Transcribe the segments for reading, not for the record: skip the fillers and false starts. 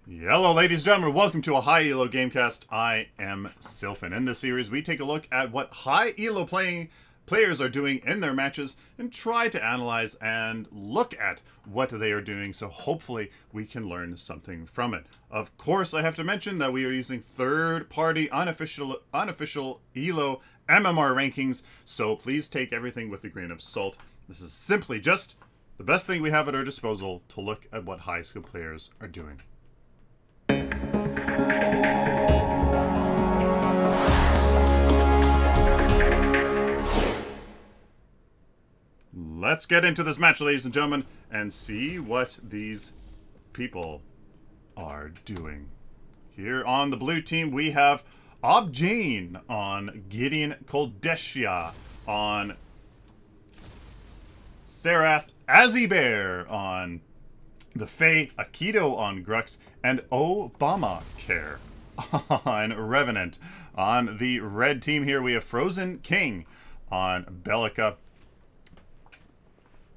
Hello ladies and gentlemen, welcome to a high elo gamecast. I am Sylphin. In this series we take a look at what high elo players are doing in their matches and try to analyze and look at what they are doing, so hopefully we can learn something from it. Of course, I have to mention that we are using third-party unofficial elo MMR rankings, so please take everything with a grain of salt. This is simply just the best thing we have at our disposal to look at what high school players are doing. Let's get into this match, ladies and gentlemen, and see what these people are doing. Here on the blue team, we have Objane on Gideon Koldeshia, on Serath Azibear on the Fae, Aikido on Grux, and Obamacare on Revenant. On the red team here, we have Frozen King on Bellica,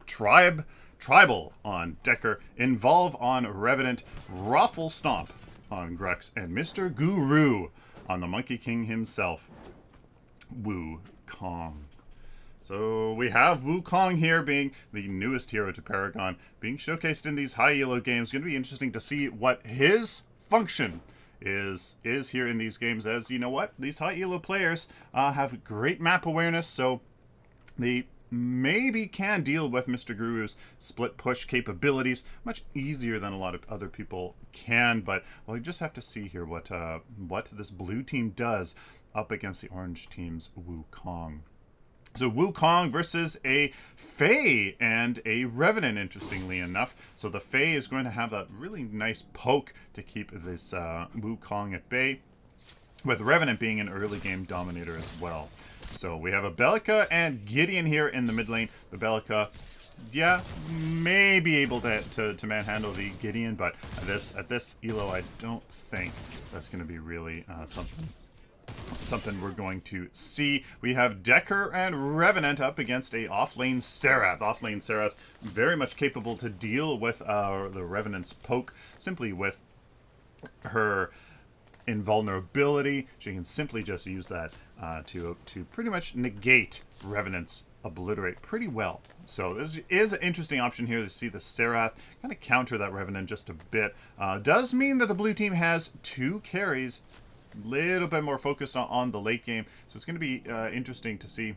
Tribal on Decker, Involve on Revenant, Ruffle Stomp on Grux, and Mr. Guru on the Monkey King himself, Wukong. So we have Wukong here being the newest hero to Paragon, being showcased in these high elo games. Going to be interesting to see what his function is here in these games, as you know what, these high elo players have great map awareness, so they maybe can deal with Mr. Guru's split push capabilities much easier than a lot of other people can. But well, we just have to see here what this blue team does up against the orange team's Wukong. So Wukong versus a Fae and a Revenant, interestingly enough. So the Fae is going to have that really nice poke to keep this Wukong at bay, with Revenant being an early game dominator as well. So we have a Bellica and Gideon here in the mid lane. The Bellica, yeah, may be able to manhandle the Gideon, but at this elo, I don't think that's going to be really something we're going to see. We have Decker and Revenant up against a offlane Serath. Offlane Serath very much capable to deal with the Revenant's poke, simply with her invulnerability. She can simply just use that to pretty much negate Revenant's obliterate pretty well. So this is an interesting option here to see the Serath kind of counter that Revenant just a bit. Does mean that the blue team has two carries, a little bit more focused on the late game. So it's going to be interesting to see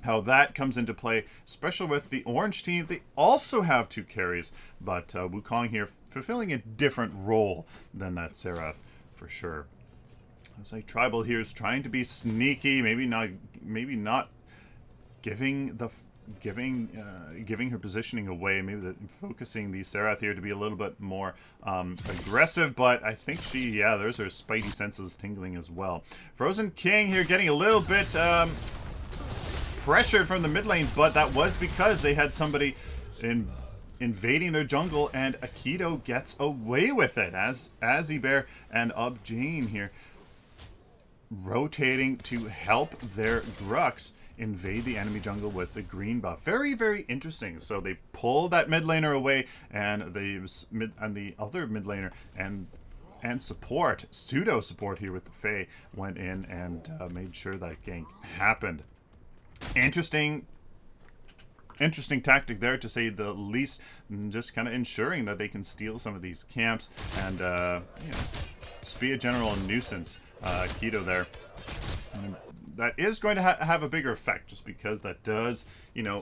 how that comes into play, especially with the orange team. They also have two carries, but Wukong here fulfilling a different role than that Serath for sure. It's like Tribal here is trying to be sneaky, maybe not giving her positioning away, maybe focusing the Serath here to be a little bit more aggressive, but I think there's her spidey senses tingling as well. Frozen King here getting a little bit pressured from the mid lane, but that was because they had somebody invading their jungle, and Aikido gets away with it as Azibear and Objane here rotating to help their Grux invade the enemy jungle with the green buff. Very, very interesting. So they pull that mid laner away, and the other mid laner and pseudo support here with the Fae went in and made sure that gank happened. Interesting tactic there, to say the least, just kind of ensuring that they can steal some of these camps and just be a general nuisance. Keto there, and that is going to have a bigger effect, just because that does that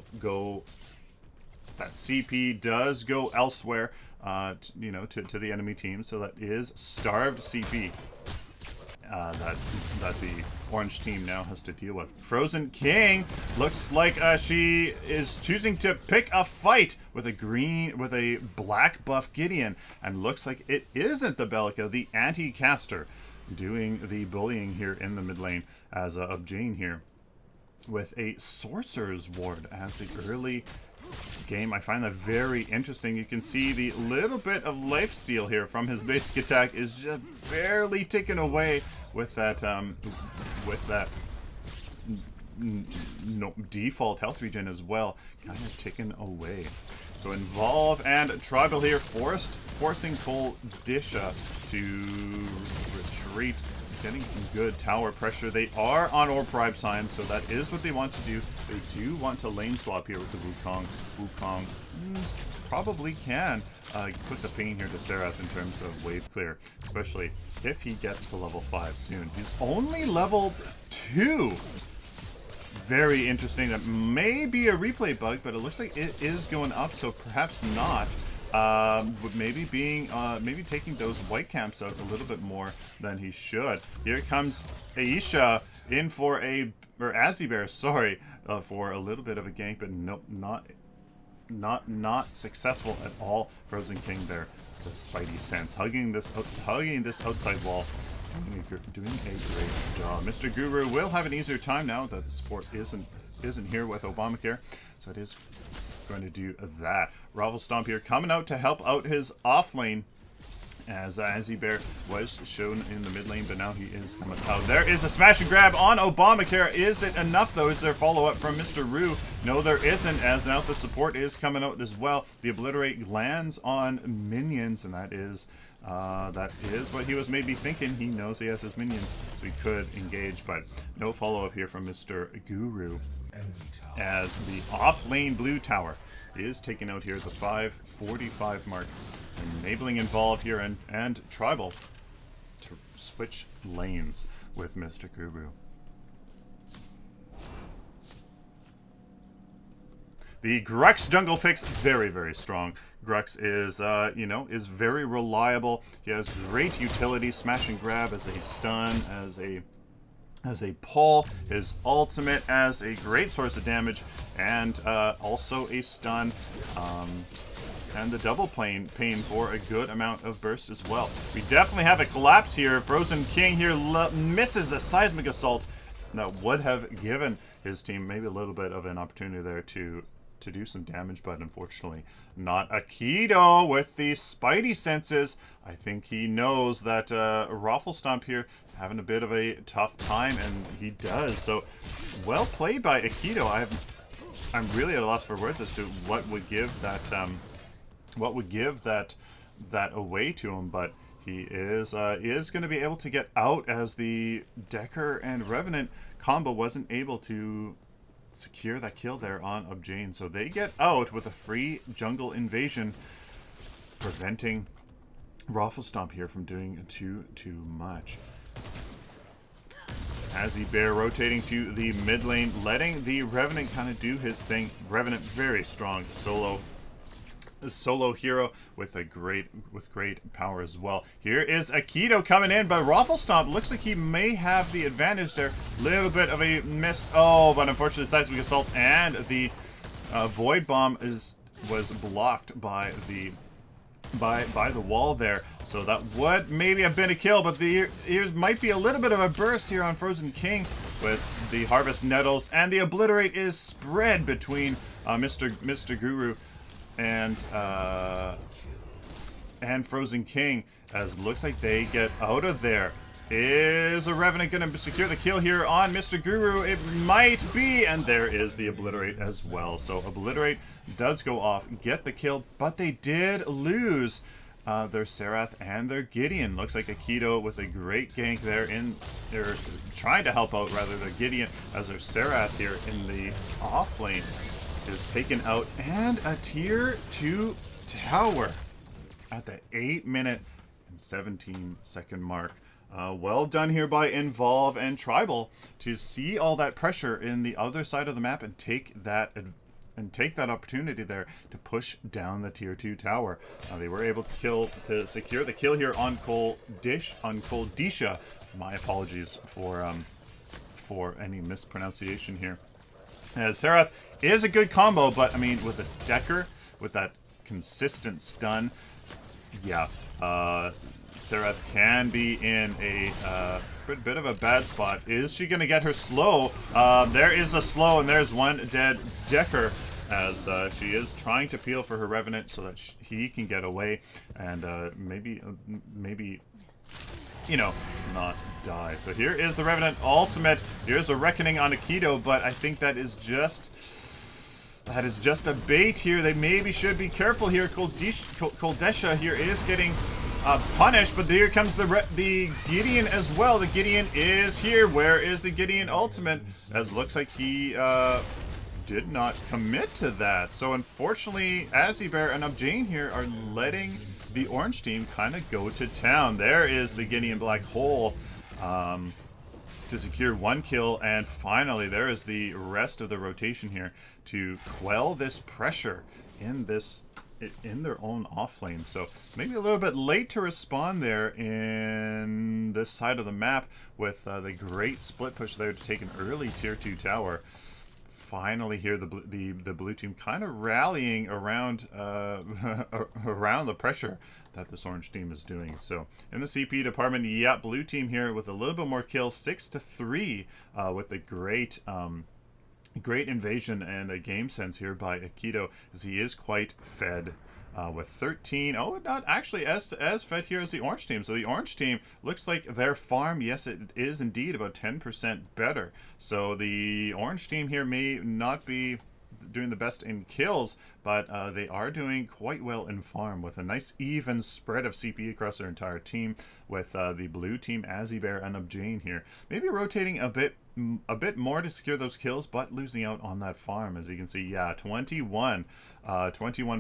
CP does go elsewhere to the enemy team, so that is starved CP that the orange team now has to deal with. Frozen King looks like she is choosing to pick a fight with a black buff Gideon, and looks like it isn't the Bellica, the anti-caster, doing the bullying here in the mid lane, as Objane here with a Sorcerer's Ward as the early game. I find that very interesting. You can see the little bit of lifesteal here from his basic attack is just barely taken away with that no, default health regen as well, kind of ticking away. So Involve and Tribal here, forcing Cole Disha to retreat, getting some good tower pressure. They are on Orb Prime sign, so that is what they want to do. They do want to lane swap here with the Wukong. Wukong probably can put the pain here to Serath in terms of wave clear, especially if he gets to level 5 soon. He's only level 2. Very interesting. That may be a replay bug, but it looks like it is going up, so perhaps not. Maybe taking those white camps out a little bit more than he should. Here comes Aisha in for Azibear, sorry, for a little bit of a gank, but nope, not successful at all. Frozen King there, the Spidey sense, hugging this outside wall. Doing a great job. Mr. Guru will have an easier time now that the support isn't here with Obamacare, so it is going to do that. Ravel Stomp here coming out to help out his off lane, as Azibear was shown in the mid lane, but now he is coming out. There is a smash and grab on Obamacare. Is it enough though? Is there follow-up from Mr. Rue? No, there isn't, as now the support is coming out as well. The Obliterate lands on minions, and that is what he was maybe thinking. He knows he has his minions, so he could engage, but no follow-up here from Mr. Guru, as the off-lane blue tower is taking out here the 5:45 mark, enabling Involve here and Tribal to switch lanes with Mr. Guru. The Grux jungle picks very, very strong. Grux is, is very reliable. He has great utility, smash and grab as a stun, as a pull, his ultimate as a great source of damage, and also a stun, and the double pain for a good amount of burst as well. We definitely have a collapse here. Frozen King here misses the seismic assault that would have given his team maybe a little bit of an opportunity there to do some damage, but unfortunately not. Aikido with the Spidey senses. I think he knows that Raffle Stomp here having a bit of a tough time, and he does. So well played by Aikido. I'm really at a loss for words as to what would give that away to him, but he is going to be able to get out, as the Decker and Revenant combo wasn't able to secure that kill there on Objane. So they get out with a free jungle invasion, preventing Raffle Stomp here from doing too much. Azibear rotating to the mid lane, letting the Revenant kind of do his thing. Revenant very strong solo hero with great power as well. Here is Aikido coming in, but Raffle Stomp looks like he may have the advantage there. Little bit of a missed, but unfortunately seismic assault, and the void bomb was blocked by the wall there, so that would maybe have been a kill, but here's might be a little bit of a burst here on Frozen King with the Harvest Nettles, and the Obliterate is spread between Mr. Guru and Frozen King, as looks like they get out of there. Is a Revenant going to secure the kill here on Mr. Guru? It might be, and there is the Obliterate as well. So Obliterate does go off, get the kill, but they did lose their Serath and their Gideon. Looks like Aikido with a great gank there. They're trying to help out, rather, their Gideon, as their Serath here in the off lane is taken out, and a tier 2 tower at the 8-minute and 17-second mark. Well done here by Involve and Tribal to see all that pressure in the other side of the map and take that opportunity there to push down the tier 2 tower. They were able to secure the kill here on Cole Disha. My apologies for any mispronunciation here. As Serath is a good combo, but I mean, with a Decker, with that consistent stun, yeah, Serath can be in a bit of a bad spot. Is she going to get her slow? There is a slow, and there's one dead Decker, as she is trying to peel for her Revenant so that he can get away, and maybe you know, not die. So here is the Revenant ultimate. Here's a Reckoning on Aikido, but I think that is just a bait here. They maybe should be careful here. Koldesha here is getting punished, but here comes the Gideon as well. The Gideon is here. Where is the Gideon ultimate? As looks like he did not commit to that. So unfortunately, Azzybear and Ubjane here are letting the orange team kind of go to town. There is the Gideon Black Hole to secure 1 kill, and finally there is the rest of the rotation here to quell this pressure in their own offlane. So maybe a little bit late to respond there in this side of the map with the great split push there to take an early tier 2 tower. Finally here the blue team kind of rallying around around the pressure that this orange team is doing. So in the CP department, yeah, blue team here with a little bit more kills, 6-3 with the great great invasion and a game sense here by Aikido, as he is quite fed with 13. Oh, not actually as fed here as the orange team. So the orange team looks like their farm, yes, it is indeed about 10% better. So the orange team here may not be doing the best in kills, but they are doing quite well in farm with a nice even spread of CP across their entire team, with the blue team, Azzybear and Ubjane here maybe rotating a bit more to secure those kills, but losing out on that farm. As you can see, yeah, 21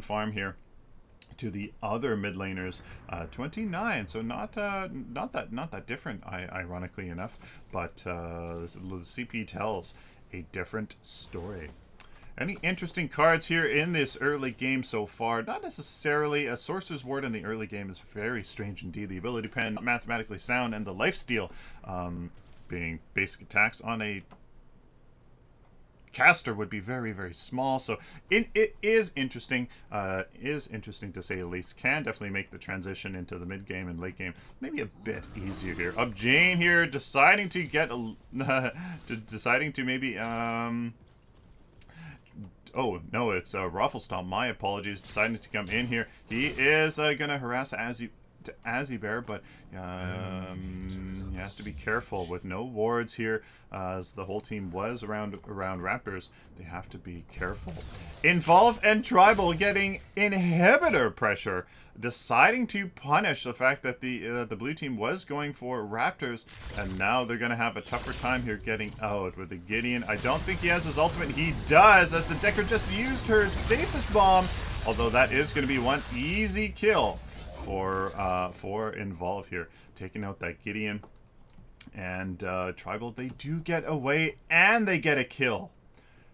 farm here to the other mid laners, 29. So not that different, ironically enough, but the CP tells a different story. Any interesting cards here in this early game so far? Not necessarily. A Sorcerer's Ward in the early game is very strange indeed. The ability pen, mathematically sound, and the lifesteal being basic attacks on a caster would be very, very small. So it is interesting to say the least. Can definitely make the transition into the mid game and late game maybe a bit easier here. Ubjane here deciding to get deciding to maybe oh no, it's Rafflestomp, my apologies, deciding to come in here. He is gonna harass Azzybear, but he has to be careful with no wards here, as the whole team was around Raptors. They have to be careful. Involve and Tribal getting inhibitor pressure, deciding to punish the fact that the blue team was going for Raptors, and now they're going to have a tougher time here getting out with the Gideon. I don't think he has his ultimate. He does, as the Decker just used her stasis bomb, although that is going to be one easy kill for Involve here, taking out that Gideon. And Tribal, they do get away and they get a kill.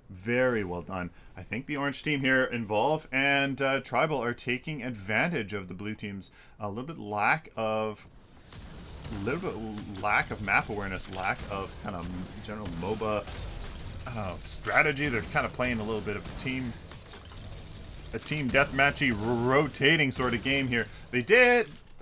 Very well done. I think the orange team here, Involve and Tribal, are taking advantage of the blue team's a little bit lack of map awareness, lack of kind of general MOBA strategy. They're kind of playing a little bit of a team deathmatchy rotating sort of game here.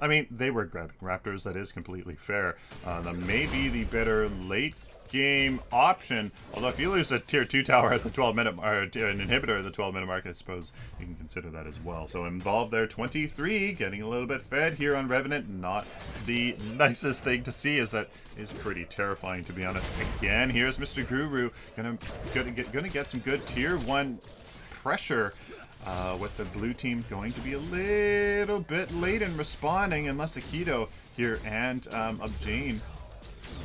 I mean, they were grabbing Raptors. That is completely fair. That may be the better late game option. Although if you lose a tier 2 tower at the 12-minute or an inhibitor at the 12-minute mark, I suppose you can consider that as well. So Involved there, 23, getting a little bit fed here on Revenant. Not the nicest thing to see, as that is pretty terrifying, to be honest. Again, here's Mr. Guru gonna get some good tier 1 pressure. With the blue team going to be a little bit late in responding, unless Aikido here and Ubjane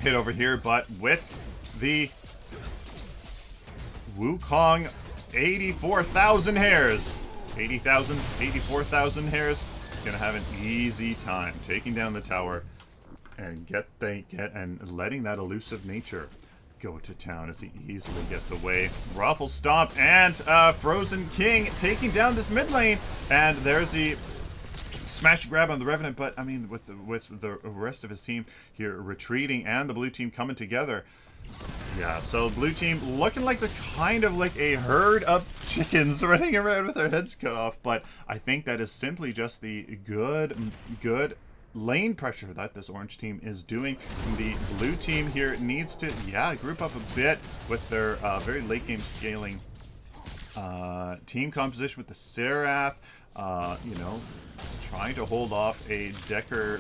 hit over here. But with the Wukong 84,000 hairs, 84,000 hairs, gonna have an easy time taking down the tower and letting that elusive nature go to town as he easily gets away. Raffle Stomp and Frozen King taking down this mid lane, and there's the smash grab on the Revenant. But I mean, with the rest of his team here retreating and the blue team coming together, yeah. So blue team looking like they're kind of like a herd of chickens running around with their heads cut off. But I think that is simply just the good lane pressure that this orange team is doing. The blue team here needs to, yeah, group up a bit with their very late game scaling team composition with the Seraph, you know, trying to hold off a Decker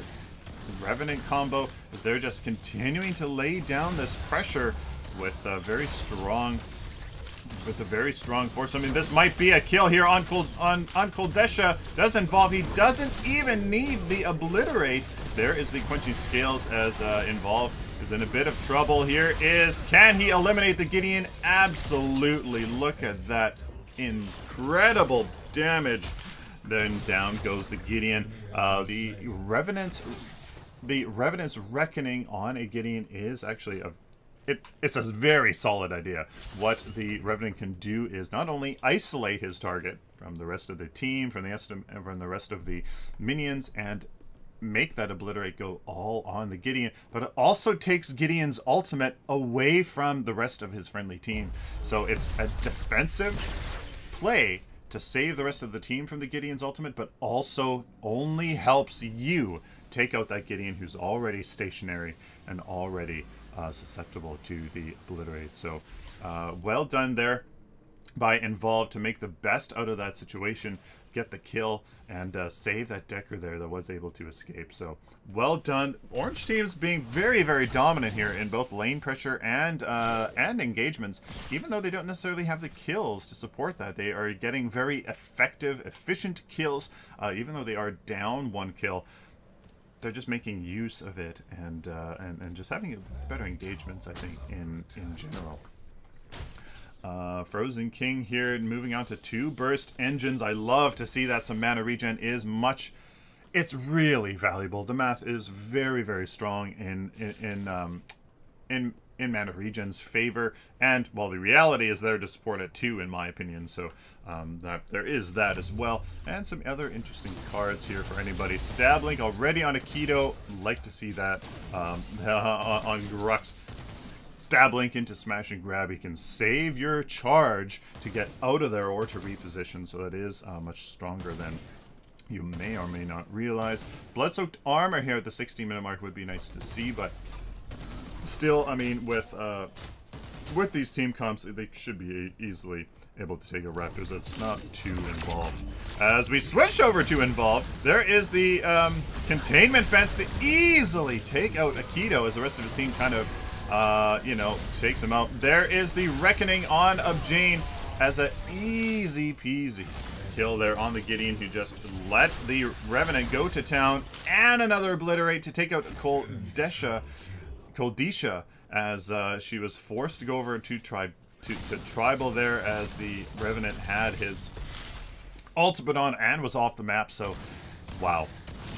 Revenant combo as they're just continuing to lay down this pressure with a very strong force. I mean, this might be a kill here on Koldesha. Does involve. He doesn't even need the obliterate. There is the quenching scales as involve is in a bit of trouble. Here is, can he eliminate the Gideon? Absolutely. Look at that incredible damage. Then down goes the Gideon. The Revenant's Reckoning on a Gideon is actually it's a very solid idea. What the Revenant can do is not only isolate his target from the rest of the team, from the rest of the minions, and make that obliterate go all on the Gideon, but it also takes Gideon's ultimate away from the rest of his friendly team. So it's a defensive play to save the rest of the team from the Gideon's ultimate, but also only helps you take out that Gideon who's already stationary and already susceptible to the obliterate. So well done there by Involved to make the best out of that situation, get the kill, and save that Decker there that was able to escape. So well done. Orange team's being very, very dominant here in both lane pressure and engagements. Even though they don't necessarily have the kills to support that, they are getting very effective, efficient kills. Even though they are down 1 kill, they're just making use of it and just having better engagements, I think, in general. Frozen King here, moving on to 2 burst engines. I love to see that some mana regen is much. It's really valuable. The math is very, very strong in mana regen's favor, and well, the reality is there to support it too, in my opinion. So that there is that as well, and some other interesting cards here for anybody. Stab Link already on Aikido. Like to see that on Grux. Stab Link into Smash and Grab. You can save your charge to get out of there or to reposition, so that is much stronger than you may or may not realize. Blood-soaked armor here at the 60-minute mark would be nice to see, but still, I mean, with these team comps, they should be easily able to take a Raptors. That's not too involved. As we switch over to Involved, there is the containment fence to easily take out Aikido as the rest of his team kind of you know, takes him out. There is the Reckoning on Jane as a easy peasy kill there on the Gideon, who just let the Revenant go to town, and another obliterate to take out Koldesha as she was forced to go over to Tribal there as the Revenant had his ultimate on and was off the map. So wow,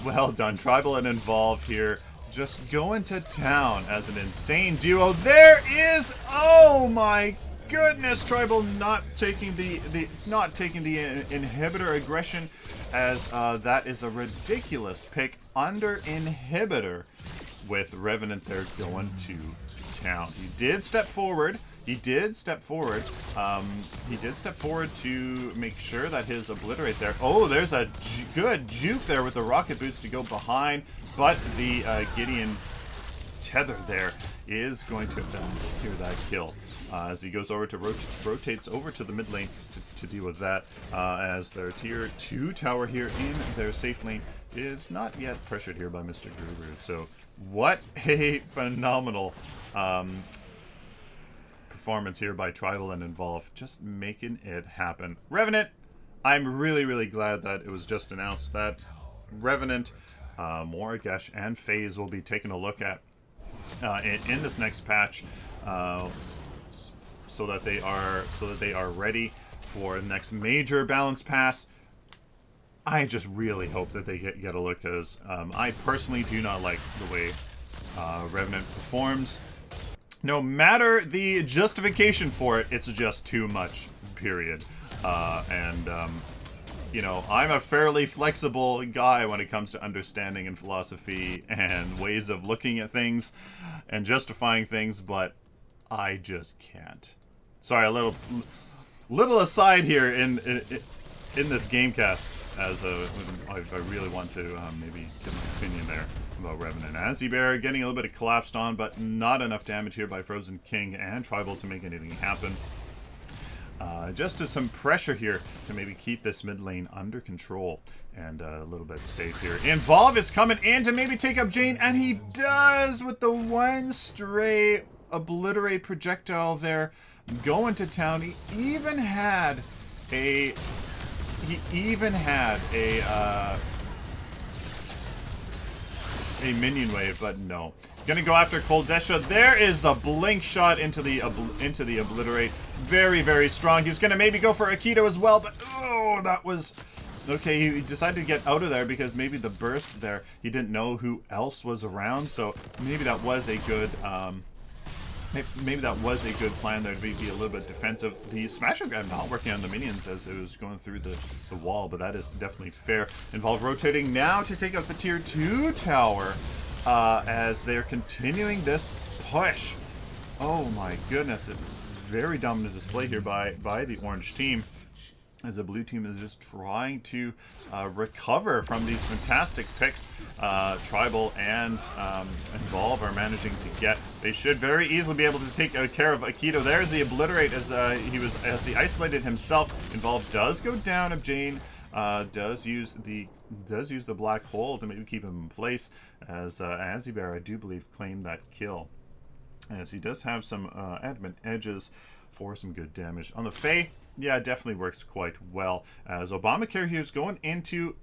well done. Tribal and Involved here just going to town as an insane duo. There is, oh my goodness, Tribal not taking the inhibitor aggression, as that is a ridiculous pick under inhibitor with Revenant there going to town. He did step forward. He did step forward to make sure that his obliterate there. Oh, there's a good juke there with the rocket boots to go behind, but the Gideon tether there is going to secure that kill as he goes over to rotates over to the mid lane to deal with that, as their tier 2 tower here in their safe lane is not yet pressured here by Mr. Guru. So what a phenomenal performance here by Tribal and Involved, just making it happen. Revenant, I'm really, really glad that it was just announced that Revenant, Moragesh, and FaZe will be taking a look at in this next patch, so that they are ready for the next major balance pass. I just really hope that they get a look, because I personally do not like the way Revenant performs. No matter the justification for it, it's just too much, period. You know, I'm a fairly flexible guy when it comes to understanding and philosophy and ways of looking at things and justifying things, but I just can't. Sorry, a little aside here in this Gamecast, as I really want to maybe give my opinion there about Revenant. Anti-Bear getting a little bit of collapsed on, but not enough damage here by Frozen King and Tribal to make anything happen. just to some pressure here to maybe keep this mid lane under control and a little bit safe here. Involve is coming in to maybe take up Jane, and he does with the one stray obliterate projectile there going to town. He even had a minion wave, but no. Gonna go after Koldesha. There is the blink shot into the obliterate. Very, very strong. He's gonna maybe go for Aikido as well, but oh, that was okay. He decided to get out of there because maybe the burst there, he didn't know who else was around, so maybe that was a good maybe that was a good plan there to be a little bit defensive. The Smasher Grab not working on the minions as it was going through the wall, but that is definitely fair. Involve rotating now to take out the tier 2 tower as they're continuing this push. Oh my goodness, it's very dominant display here by the orange team, as the blue team is just trying to recover from these fantastic picks. Tribal and Involve are managing to get. They should very easily be able to take care of Aikido. There's the obliterate as he isolated himself. Involve does go down. Of Jane does use the black hole to maybe keep him in place, as Azibear, I do believe, claimed that kill, as he does have some adamant edges for some good damage on the Fae. Yeah, it definitely works quite well, as Obamacare here is going into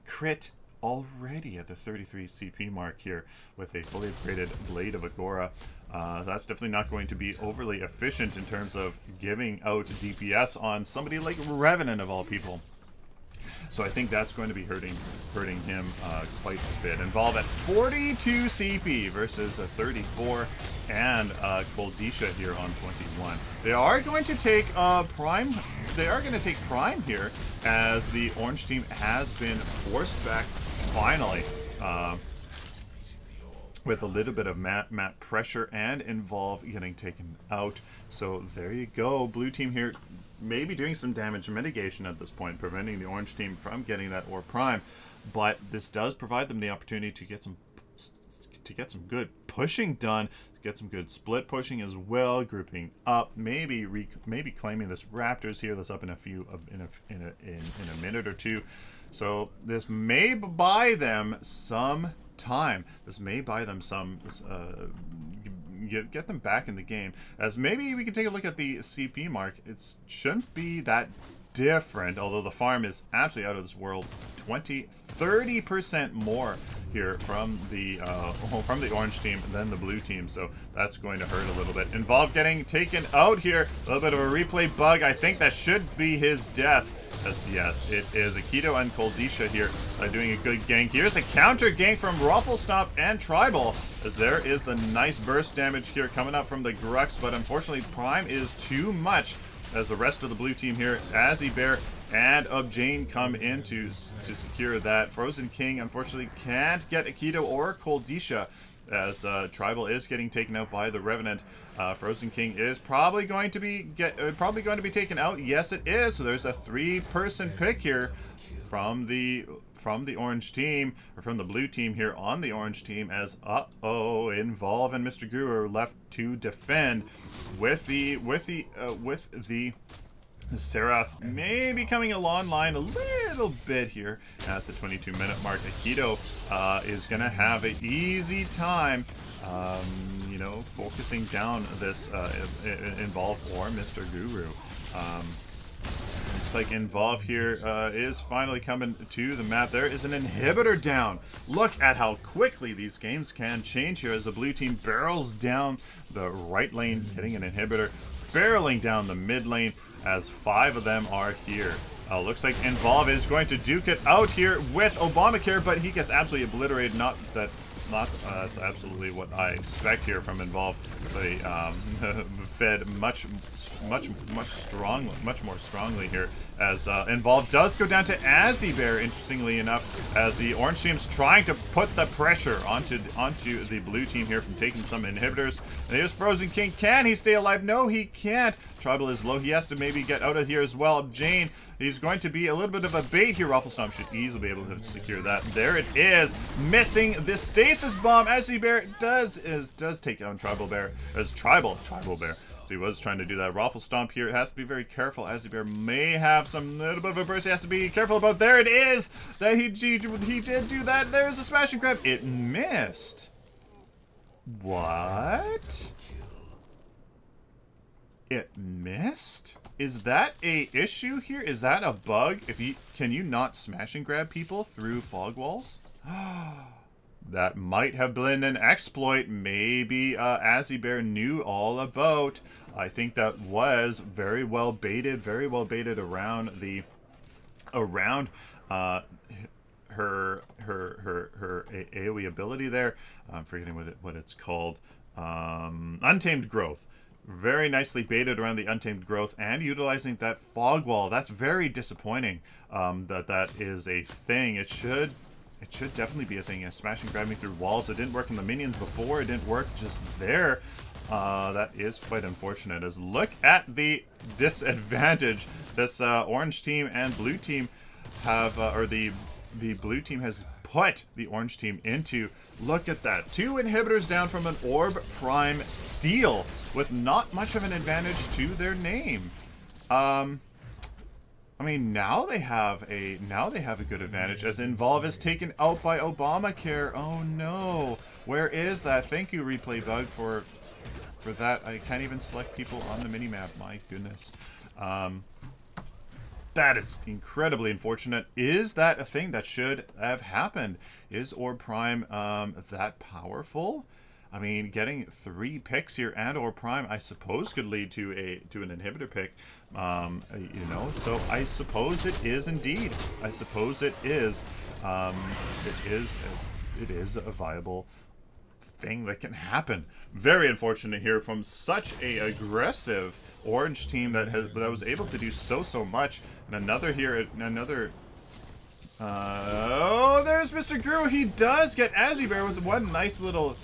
crit already at the 33 CP mark here with a fully upgraded Blade of Agora. That's definitely not going to be overly efficient in terms of giving out DPS on somebody like Revenant of all people. So I think that's going to be hurting him quite a bit. Involve at 42 CP versus a 34, and Koldesha here on 21. They are going to take Prime. They are going to take Prime here, as the orange team has been forced back finally, with a little bit of map pressure, and Involve getting taken out. So there you go. Blue team here maybe doing some damage mitigation at this point, preventing the orange team from getting that Orb Prime, but this does provide them the opportunity to get some good pushing done, to get some good split pushing as well, grouping up, maybe claiming this Raptors here that's up in a minute or two. So this may buy them some time. This may buy them some get them back in the game, as maybe we can take a look at the CP mark. It shouldn't be that different, although the farm is absolutely out of this world. 30% more here from the orange team than the blue team, so that's going to hurt a little bit. Involve getting taken out here. A little bit of a replay bug. I think that should be his death. Yes, it is. Aikido and Koldesha here doing a good gank. Here's a counter gank from Rufflestomp and Tribal, as there is the nice burst damage here coming up from the Grux, but unfortunately Prime is too much, as the rest of the blue team here, Azibear and Jane, come in to secure that. Frozen King unfortunately can't get Aikido or Koldesha, as Tribal is getting taken out by the Revenant. Frozen King is probably going to be taken out. Yes, it is. So there's a 3-person pick here from the orange team, or from the blue team here on the orange team, as Involve and Mr. Guru are left to defend with the Seraph maybe coming along line a little bit here at the 22-minute mark. Aikido is going to have an easy time, you know, focusing down this Involve or Mr. Guru. Looks like Involve here is finally coming to the map. There is an inhibitor down. Look at how quickly these games can change here, as the blue team barrels down the right lane, hitting an inhibitor, barreling down the mid lane, as 5 of them are here. Looks like Involve is going to duke it out here with Obamacare, but he gets absolutely obliterated. That's absolutely what I expect here from Involve. They fed much more strongly here, as Involve does go down to Azibear, interestingly enough, as the orange team's trying to put the pressure onto the blue team here from taking some inhibitors. And here's Frozen King. Can he stay alive? No, he can't. Tribal is low. He has to maybe get out of here as well. Jane, he's going to be a little bit of a bait here. Rufflestomp should easily be able to secure that. There it is, missing the stasis bomb. Azibear does take down Tribal Bear, as Tribal Bear. So he was trying to do that Raffle Stomp here. It has to be very careful. Azzybear may have some little bit of a burst. He has to be careful about. There it is! That he did do that. There's a smash and grab. It missed. What? It missed? Is that a issue here? Is that a bug? Can you not smash and grab people through fog walls? That might have been an exploit. Maybe Azzybear knew all about. I think that was very well baited around the her AoE ability there. I'm forgetting what it's called. Untamed Growth. Very nicely baited around the Untamed Growth and utilizing that fog wall. That's very disappointing. That is a thing. It should definitely be a thing. Smashing, grabbing through walls. It didn't work in the minions before. It didn't work just there. That is quite unfortunate. As look at the disadvantage this orange team and blue team have, or the blue team has put the orange team into. Look at that. 2 inhibitors down from an Orb Prime steal with not much of an advantage to their name. I mean, now they have a good advantage as Involve is taken out by Obamacare. Oh no. Where is that? Thank you, Replay Bug, for that. I can't even select people on the minimap. My goodness. That is incredibly unfortunate. Is that a thing that should have happened? Is Orb Prime that powerful? I mean, getting 3 picks here and Orb Prime, I suppose, could lead to an inhibitor pick. You know, so I suppose it is indeed. I suppose it is. It is a viable thing that can happen. Very unfortunate here from such a aggressive orange team that was able to do so much. And another here, oh, there's Mr. Guru. He does get Azzybear with one nice little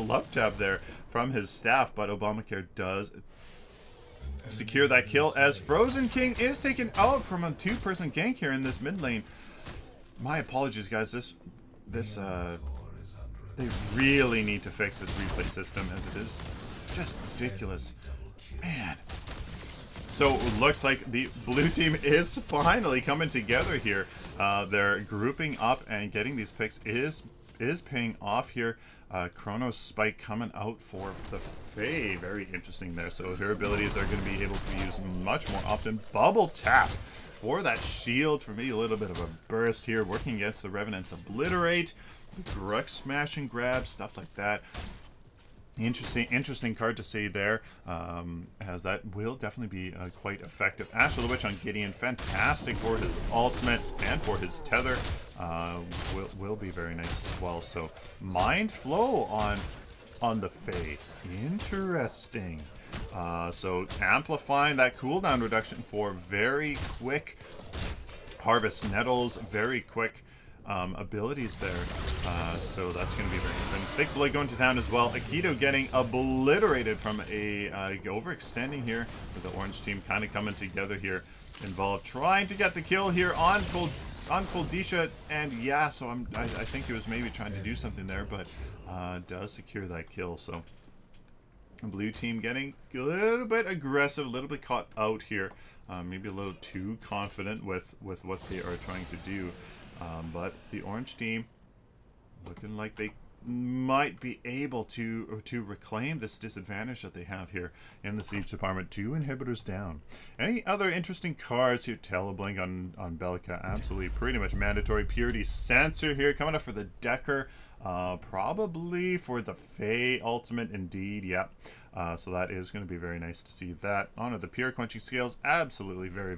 love tap there from his staff, but Obamacare does secure that kill as Frozen King is taken out from a 2-person gank here in this mid lane. My apologies, guys. They really need to fix this replay system, as it is just ridiculous. Man. So it looks like the blue team is finally coming together here. They're grouping up and getting these picks is paying off here. Chronos Spike coming out for the Fae. Very interesting there. So her abilities are going to be able to be used much more often. Bubble Tap for that shield. For me, a little bit of a burst here. Working against the Revenant's Obliterate. Grux Smash and Grab, stuff like that. Interesting card to see there, as that will definitely be quite effective. Ash of the Witch on Gideon, fantastic for his ultimate and for his tether. Will be very nice as well. So Mind Flow on the Fae, interesting. So amplifying that cooldown reduction for very quick Harvest Nettles, very quick abilities there, so that's going to be very nice. And Thick Blood going to town as well. Aikido getting obliterated from a overextending here with the orange team kind of coming together here. Involved trying to get the kill here on Coldisha, and yeah, so I think he was maybe trying to do something there, but does secure that kill. So blue team getting a little bit aggressive, a little bit caught out here, maybe a little too confident with what they are trying to do. But the orange team looking like they might be able to reclaim this disadvantage that they have here in the siege department. 2 inhibitors down. Any other interesting cards here? Teleblink on Belka, absolutely pretty much mandatory. Purity Sensor here coming up for the Decker, probably for the Fae ultimate, indeed. Yeah, so that is going to be very nice to see that. Honor the Pure Quenching Scales, absolutely very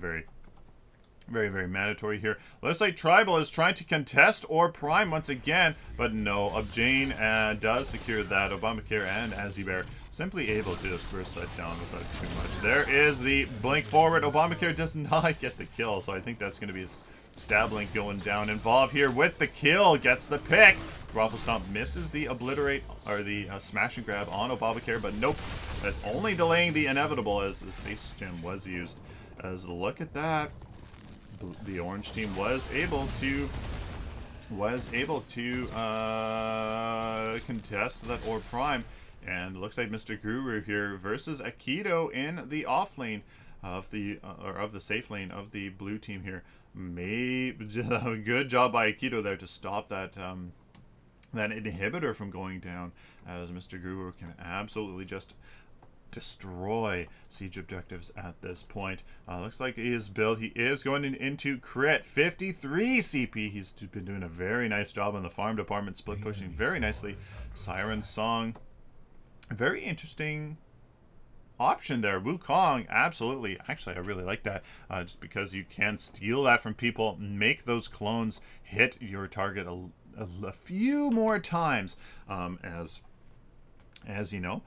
mandatory here. Looks like Tribal is trying to contest Orb Prime once again, but no. Jane does secure that. Obamacare and Azzybear simply able to just burst that down without too much. There is the blink forward. Obamacare does not get the kill, so I think that's going to be a stab link going down. Involved here with the kill, gets the pick. Raffle Stomp misses the obliterate, or the smash and grab on Obamacare, but nope. That's only delaying the inevitable as the Stasis Gem was used. As look at that. The orange team was able to contest that Orb Prime And it looks like Mr. Guru here versus Aikido in the off lane of the safe lane of the blue team here. Good job by Aikido there to stop that that inhibitor from going down, as Mr. Guru can absolutely just destroy siege objectives at this point. Looks like his build, he is going into crit 53 CP. He's been doing a very nice job on the farm department, split pushing very nicely. Siren Song, very interesting option there. Wukong, absolutely. Actually, I really like that, just because you can steal that from people, make those clones hit your target a few more times, as you know.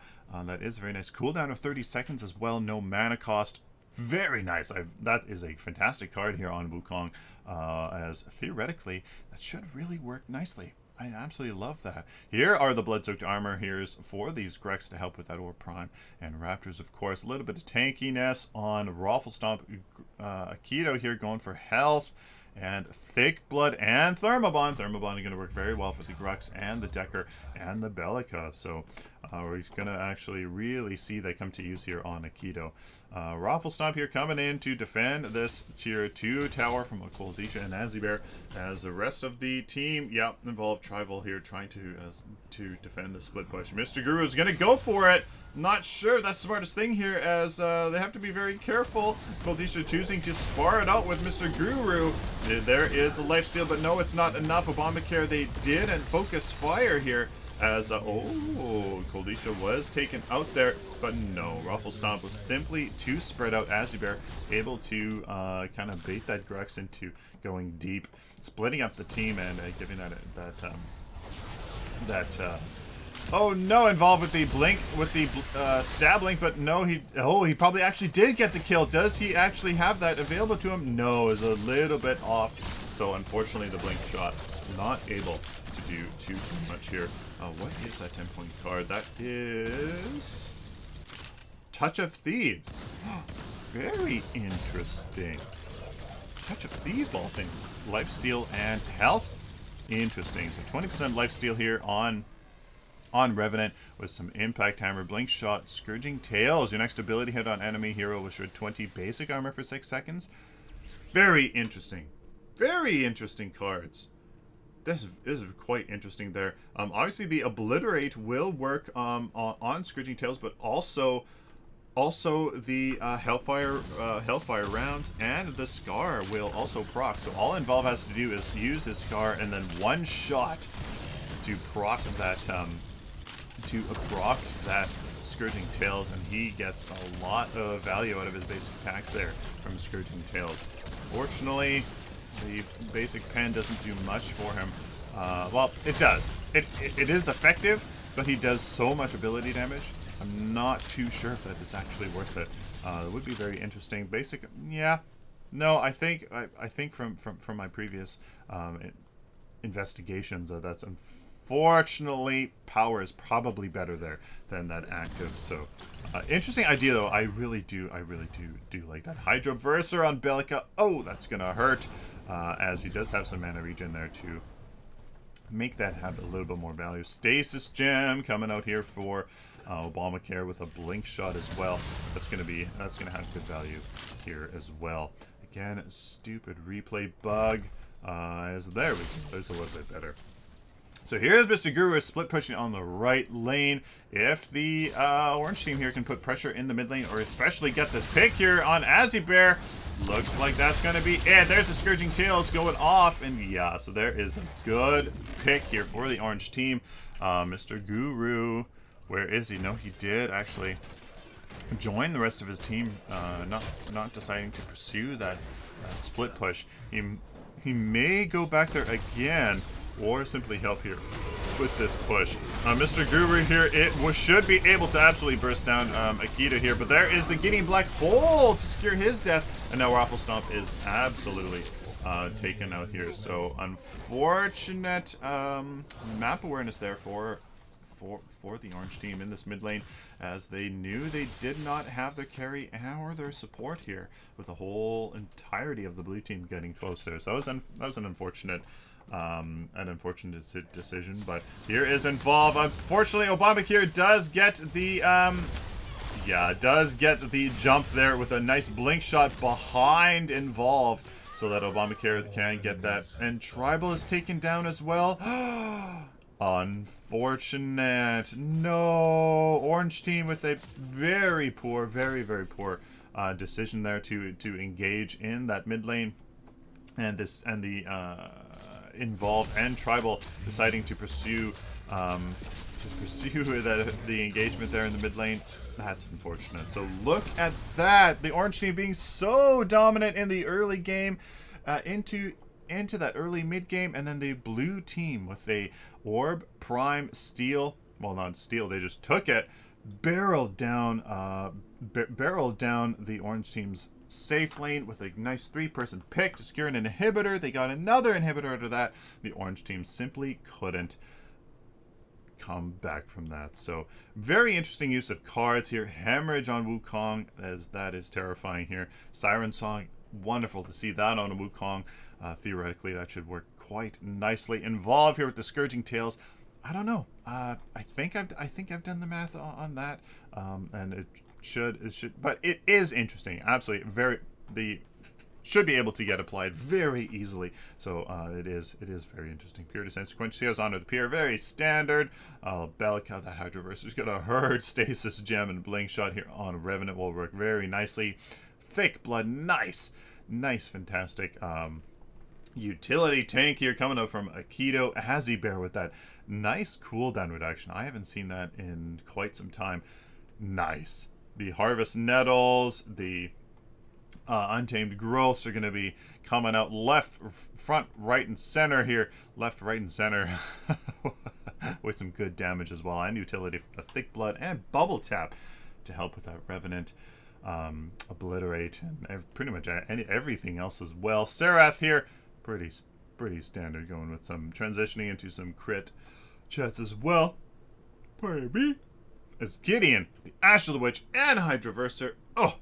That is very nice. Cooldown of 30 seconds as well. No mana cost. Very nice. That is a fantastic card here on Wukong, as theoretically that should really work nicely. I absolutely love that. Here are the Blood-Soaked Armor here's for these Grex to help with that Orb Prime. And Raptors, of course. A little bit of tankiness on Raffle Stomp. Aikido here going for health. And Thick Blood and Thermobond. Thermobond is going to work very well for the Grux and the Decker and the Bellica. So we're going to actually really see that come to use here on Aikido. Raffle Stomp here coming in to defend this tier 2 tower from Koldisha and Azibear, as the rest of the team, involved Tribal here trying to defend the split push. Mr. Guru is going to go for it. Not sure that's the smartest thing here, as they have to be very careful. Koldisha choosing to spar it out with Mr. Guru. There is the lifesteal, but no, it's not enough. Obamacare, they did, and focus fire here, as Koldisha was taken out there, but no, Raffle Stomp was simply too spread out. Azibear able to kind of bait that Grux into going deep, splitting up the team and giving oh no, involved with the blink, with the stab link, but no, he probably actually did get the kill. Does he actually have that available to him? No, is a little bit off. So unfortunately the blink shot not able to do too much here. What is that 10-point card? That is Touch of Thieves. Very interesting. Touch of Thieves, all things lifesteal and health. Interesting. So 20% lifesteal here on Revenant with some Impact Hammer, Blink Shot, Scourging Tails. Your next ability hit on enemy hero will shred 20 basic armor for 6 seconds. Very interesting. Very interesting cards. This is quite interesting there. Obviously the Obliterate will work on Scourging Tails, but also the Hellfire rounds and the Scar will also proc. So all Involve has to do is use his Scar and then one shot to proc that Scourging Tails, and he gets a lot of value out of his basic attacks there from Scourging Tails. Fortunately, the basic pen doesn't do much for him. Well, it does. It is effective, but he does so much ability damage. I'm not too sure if that is actually worth it. It would be very interesting. Basic, yeah. No, I think from my previous investigations that's unfortunately power is probably better there than that active. So interesting idea though. I really do like that. Hydro Verser on Bellica. Oh, that's gonna hurt, as he does have some mana regen there to make that have a little bit more value. Stasis Gem coming out here for Obamacare with a Blink Shot as well. That's gonna have good value here as well. Again, stupid replay bug. As there we go. There's a little bit better. So here's Mr. Guru split pushing on the right lane. If the orange team here can put pressure in the mid lane, or especially get this pick here on Azibear, looks like that's going to be it. There's the Scourging Tails going off, and yeah, so there is a good pick here for the orange team. Mr. Guru, where is he? No, he did actually join the rest of his team, not deciding to pursue that split push. He may go back there again, or simply help here with this push. Mr. Guru here, should be able to absolutely burst down Aikido here, but there is the Gideon Black Hole to secure his death, and now Raffle Stomp is absolutely taken out here. So unfortunate map awareness there for the orange team in this mid lane, as they knew they did not have their carry or their support here, with the whole entirety of the blue team getting close there. So that was an unfortunate An unfortunate decision, but here is Involve. Unfortunately, Obamacare does get the, does get the jump there with a nice blink shot behind Involve, so that Obamacare can get that. And Tribal is taken down as well. Unfortunate. No. Orange team with a very poor, very poor decision there to engage in that mid lane. And the Involved and Tribal deciding to pursue the engagement there in the mid lane. That's unfortunate. So look at that. The orange team being so dominant in the early game, into that early mid game, and then the blue team with a Orb Prime steal. Well, not steal. They just took it. Barreled down the orange team's safe lane with a nice 3-person pick to secure an inhibitor. They got another inhibitor out of that. The orange team simply couldn't come back from that. So very interesting use of cards here. Hemorrhage on Wukong, as that is terrifying here. Siren Song, wonderful to see that on a Wukong. Theoretically, that should work quite nicely. Involved here with the Scourging Tails. I don't know. I think I've done the math on that, and it should, but it is interesting. Absolutely, should be able to get applied very easily. So it is very interesting. Pure Descent Sequentials onto the pier, very standard. Bellica, that Hydroverser's gonna hurt. Stasis Gem and Blink Shot here on Revenant will work very nicely. Thick Blood, nice, fantastic. Utility tank here coming out from Aikido. Hazy Bear with that nice cooldown reduction. I haven't seen that in quite some time. Nice. The Harvest Nettles, the Untamed Growths are going to be coming out left, front, right, and center here. Left, right, and center with some good damage as well. And utility, a Thick Blood and Bubble Tap to help with that Revenant. Obliterate and pretty much everything else as well. Serath here, pretty standard, going with some transitioning into some crit chats as well. Pardon me. It's Gideon, the Ash of the Witch, and Hydroverser. Oh,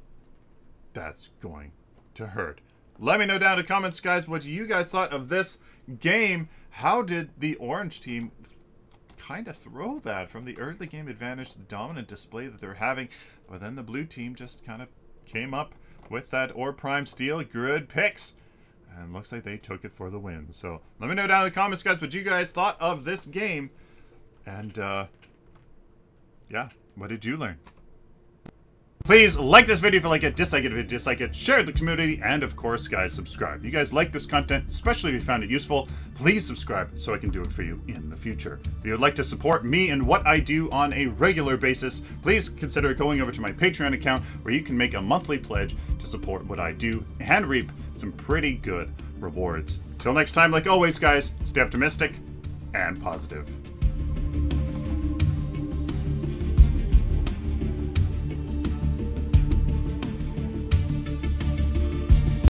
that's going to hurt. Let me know down in the comments, guys, what you guys thought of this game. How did the orange team kind of throw that from the early game advantage, the dominant display that they're having, but then the blue team just kind of came up with that Orb Prime steal, good picks, and looks like they took it for the win. So let me know down in the comments, guys, what you guys thought of this game, and yeah, what did you learn? Please like this video if you like it, dislike it if you dislike it, share it with the community, and of course, guys, subscribe. If you guys like this content, especially if you found it useful, please subscribe so I can do it for you in the future. If you would like to support me and what I do on a regular basis, please consider going over to my Patreon account where you can make a monthly pledge to support what I do and reap some pretty good rewards. Till next time, like always, guys, stay optimistic and positive.